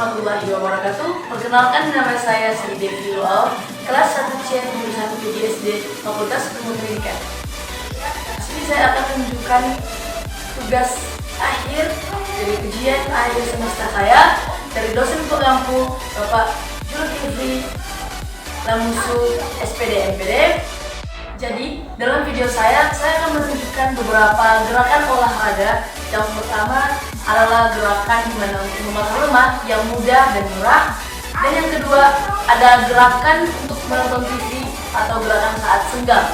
warahmatullahi wabarakatuh. Perkenalkan, nama saya Sri Devi Lual, kelas 1C jurusan PGSD Fakultas Ilmu Pendidikan. Di sini saya akan menunjukkan tugas akhir dari ujian akhir semester saya dari dosen pengampu Bapak Zulkifli Lamusu SPD MPD. Jadi dalam video saya akan menunjukkan beberapa gerakan olahraga. Yang pertama adalah gerakan dimana untuk membakar lemak yang mudah dan murah. Dan yang kedua ada gerakan untuk menonton TV atau gerakan saat senggang.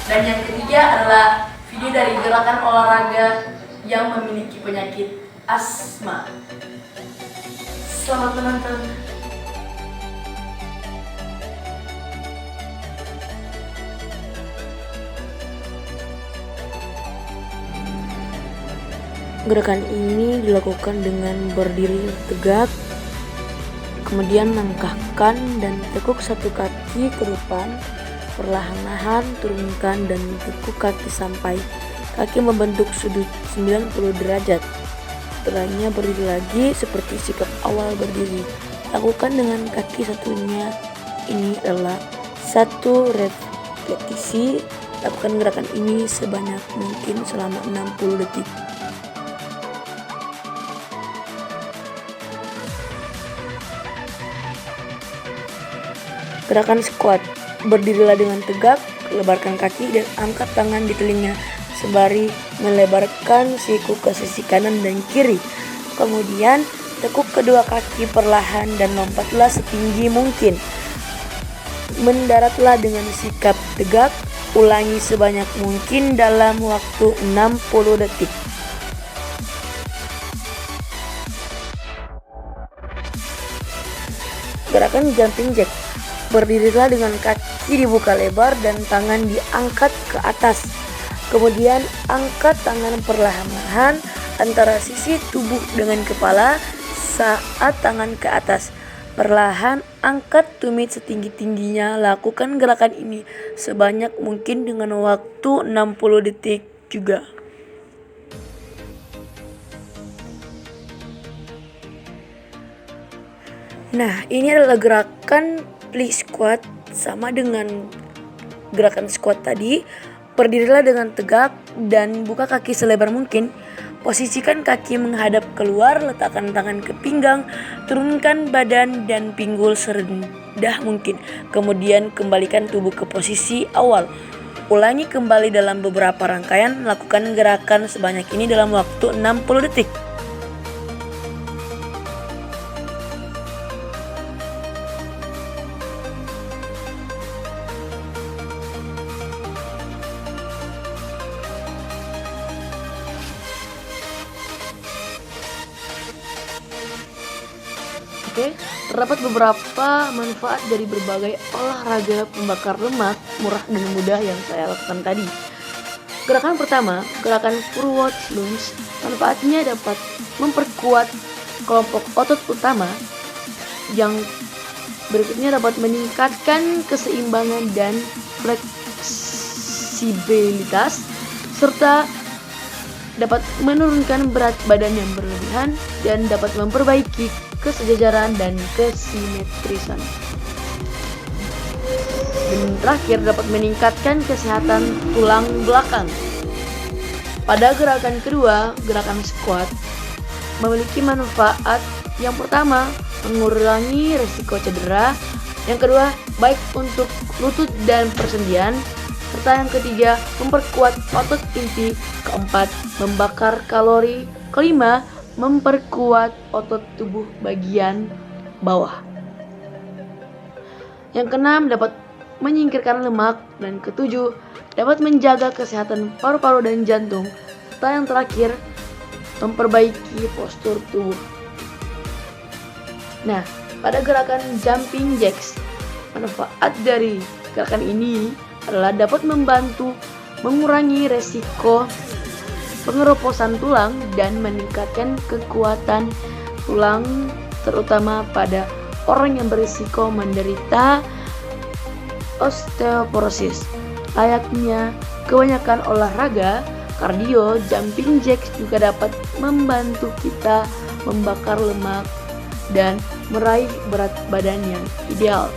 Dan yang ketiga adalah video dari gerakan olahraga yang memiliki penyakit asma. Selamat menonton. Gerakan ini dilakukan dengan berdiri tegak, kemudian langkahkan dan tekuk satu kaki ke depan, perlahan-lahan turunkan dan tekuk kaki sampai kaki membentuk sudut 90 derajat. Setelahnya berdiri lagi seperti sikap awal berdiri. Lakukan dengan kaki satunya. Ini adalah satu repetisi. Lakukan gerakan ini sebanyak mungkin selama 60 detik. Gerakan squat. Berdirilah dengan tegak, lebarkan kaki dan angkat tangan di telinga sembari melebarkan siku ke sisi kanan dan kiri. Kemudian tekuk kedua kaki perlahan dan lompatlah setinggi mungkin. Mendaratlah dengan sikap tegak. Ulangi sebanyak mungkin dalam waktu 60 detik. Gerakan jumping jack. Berdirilah dengan kaki dibuka lebar dan tangan diangkat ke atas. Kemudian angkat tangan perlahan-lahan antara sisi tubuh dengan kepala saat tangan ke atas. Perlahan angkat tumit setinggi-tingginya. Lakukan gerakan ini sebanyak mungkin dengan waktu 60 detik juga. Nah, ini adalah gerakan plie squat, sama dengan gerakan squat tadi. Berdirilah dengan tegak dan buka kaki selebar mungkin. Posisikan kaki menghadap keluar, letakkan tangan ke pinggang, turunkan badan dan pinggul serendah mungkin. Kemudian kembalikan tubuh ke posisi awal. Ulangi kembali dalam beberapa rangkaian. Lakukan gerakan sebanyak ini dalam waktu 60 detik. Oke, terdapat beberapa manfaat dari berbagai olahraga pembakar lemak murah dan mudah yang saya lakukan tadi. Gerakan pertama, gerakan forward lunge. Manfaatnya dapat memperkuat kelompok otot utama. Yang berikutnya dapat meningkatkan keseimbangan dan fleksibilitas, serta dapat menurunkan berat badan yang berlebihan dan dapat memperbaiki kesejajaran dan kesimetrisan. Dan terakhir dapat meningkatkan kesehatan tulang belakang. Pada gerakan kedua, gerakan squat memiliki manfaat. Yang pertama, mengurangi risiko cedera. Yang kedua, baik untuk lutut dan persendian. Serta yang ketiga, memperkuat otot inti. Keempat, membakar kalori. Kelima, memperkuat otot tubuh bagian bawah. Yang keenam, dapat menyingkirkan lemak. Dan ketujuh, dapat menjaga kesehatan paru-paru dan jantung. Serta yang terakhir, memperbaiki postur tubuh. Nah, pada gerakan jumping jacks, manfaat dari gerakan ini adalah dapat membantu mengurangi resiko pengeroposan tulang dan meningkatkan kekuatan tulang, terutama pada orang yang berisiko menderita osteoporosis. Layaknya kebanyakan olahraga kardio, jumping jacks juga dapat membantu kita membakar lemak dan meraih berat badan yang ideal.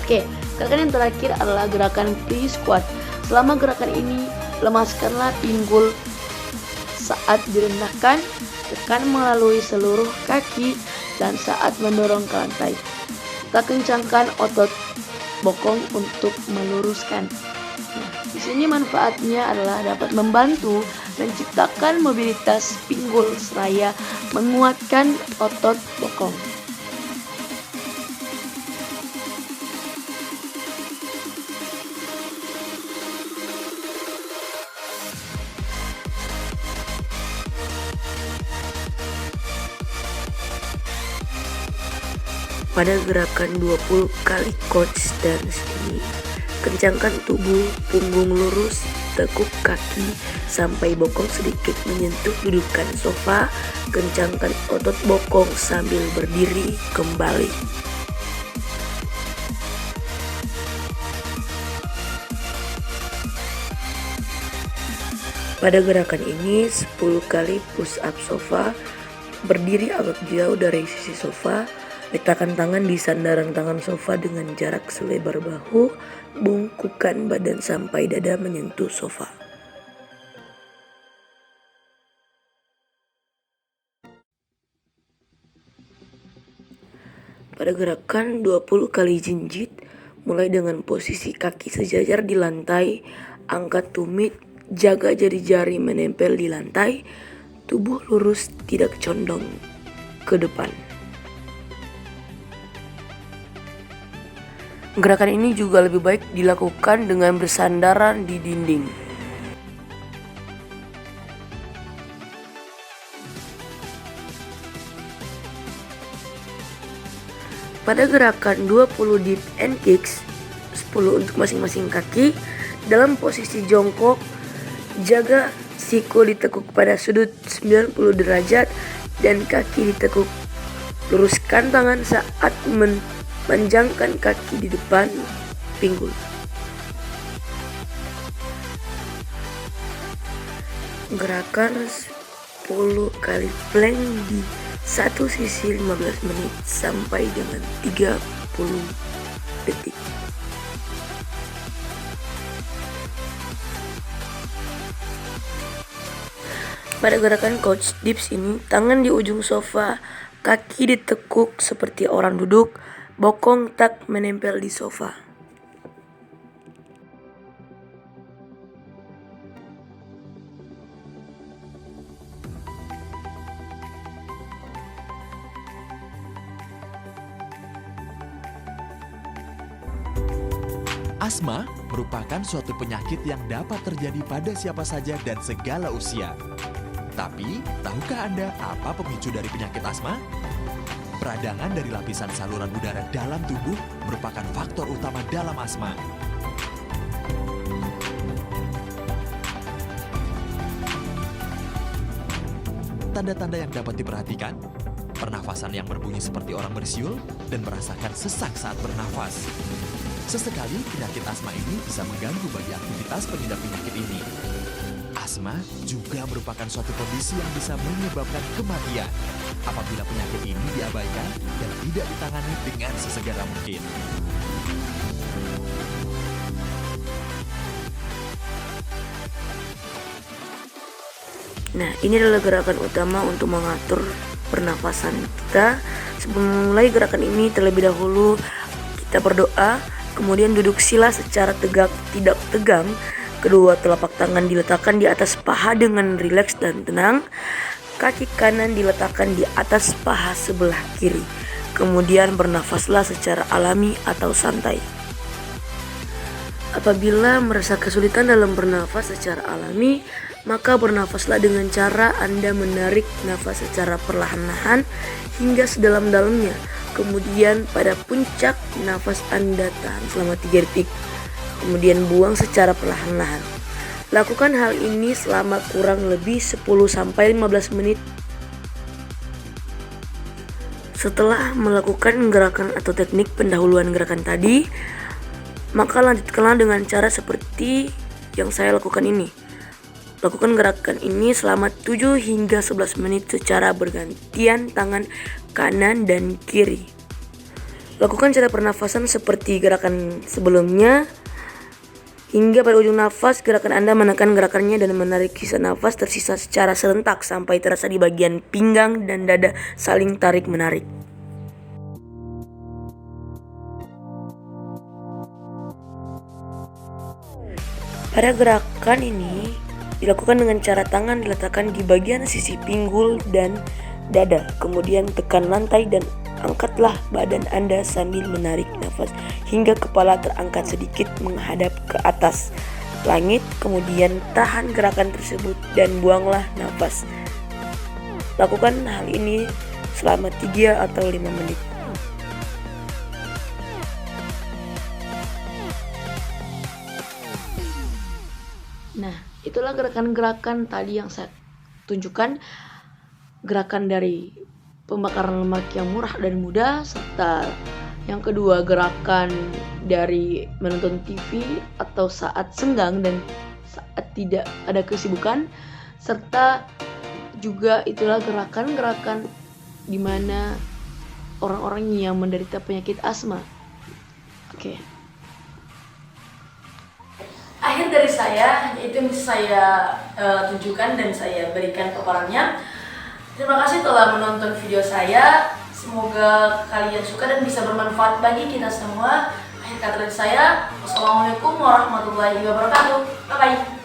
Oke, gerakan yang terakhir adalah gerakan pre squat. Selama gerakan ini, lemaskanlah pinggul saat direndahkan, tekan melalui seluruh kaki dan saat mendorong ke lantai. Tak kencangkan otot bokong untuk meluruskan. Nah, di sini manfaatnya adalah dapat membantu menciptakan mobilitas pinggul seraya menguatkan otot bokong. Pada gerakan 20 kali quad stance ini, kencangkan tubuh, punggung lurus, tekuk kaki sampai bokong sedikit menyentuh dudukan sofa. Kencangkan otot bokong sambil berdiri kembali. Pada gerakan ini 10 kali push up sofa. Berdiri agak jauh dari sisi sofa. Letakkan tangan di sandaran tangan sofa dengan jarak selebar bahu. Bungkukkan badan sampai dada menyentuh sofa. Pada gerakan 20 kali jinjit, mulai dengan posisi kaki sejajar di lantai, angkat tumit, jaga jari-jari menempel di lantai, tubuh lurus tidak condong ke depan. Gerakan ini juga lebih baik dilakukan dengan bersandaran di dinding. Pada gerakan 20 dip and kicks, 10 untuk masing-masing kaki, dalam posisi jongkok, jaga siku ditekuk pada sudut 90 derajat dan kaki ditekuk. Luruskan tangan saat manjangkan kaki di depan pinggul. Gerakan 10 kali plank di satu sisi 15 menit sampai dengan 30 detik. Pada gerakan couch dips ini, tangan di ujung sofa, kaki ditekuk seperti orang duduk, bokong tak menempel di sofa. Asma merupakan suatu penyakit yang dapat terjadi pada siapa saja dan segala usia. Tapi, tahukah Anda apa pemicu dari penyakit asma? Peradangan dari lapisan saluran udara dalam tubuh merupakan faktor utama dalam asma. Tanda-tanda yang dapat diperhatikan: pernafasan yang berbunyi seperti orang bersiul dan merasakan sesak saat bernafas. Sesekali penyakit asma ini bisa mengganggu bagi aktivitas pengidap penyakit ini. Asma juga merupakan suatu kondisi yang bisa menyebabkan kematian apabila penyakit ini diabaikan dan tidak ditangani dengan sesegera mungkin. Nah, ini adalah gerakan utama untuk mengatur pernafasan kita. Sebelum mulai gerakan ini, terlebih dahulu kita berdoa, kemudian duduk sila secara tegak, tidak tegang. Kedua telapak tangan diletakkan di atas paha dengan rileks dan tenang. Kaki kanan diletakkan di atas paha sebelah kiri. Kemudian bernafaslah secara alami atau santai. Apabila merasa kesulitan dalam bernafas secara alami, maka bernafaslah dengan cara Anda menarik nafas secara perlahan-lahan hingga sedalam-dalamnya. Kemudian pada puncak nafas Anda tahan selama 3 detik. Kemudian buang secara perlahan-lahan. Lakukan hal ini selama kurang lebih 10-15 menit. Setelah melakukan gerakan atau teknik pendahuluan gerakan tadi, maka lanjutkanlah dengan cara seperti yang saya lakukan ini. Lakukan gerakan ini selama 7 hingga 11 menit secara bergantian tangan kanan dan kiri. Lakukan cara pernafasan seperti gerakan sebelumnya. Hingga pada ujung nafas, gerakan Anda menekan gerakannya dan menarik sisa nafas tersisa secara serentak sampai terasa di bagian pinggang dan dada saling tarik-menarik. Pada gerakan ini dilakukan dengan cara tangan diletakkan di bagian sisi pinggul dan dada. Kemudian tekan lantai dan angkatlah badan Anda sambil menarik nafas hingga kepala terangkat sedikit menghadap ke atas langit. Kemudian tahan gerakan tersebut dan buanglah nafas. Lakukan hal ini selama 3 atau 5 menit. Nah, itulah gerakan-gerakan tadi yang saya tunjukkan. Gerakan dari pembakaran lemak yang murah dan mudah, serta yang kedua gerakan dari menonton TV atau saat senggang dan saat tidak ada kesibukan, serta juga itulah gerakan-gerakan di mana orang-orang yang menderita penyakit asma. Oke. Akhir dari saya, itu yang bisa saya tunjukkan dan saya berikan paparannya. Terima kasih telah menonton video saya. Semoga kalian suka dan bisa bermanfaat bagi kita semua. Akhir kata dari saya, wassalamualaikum warahmatullahi wabarakatuh. Bye-bye.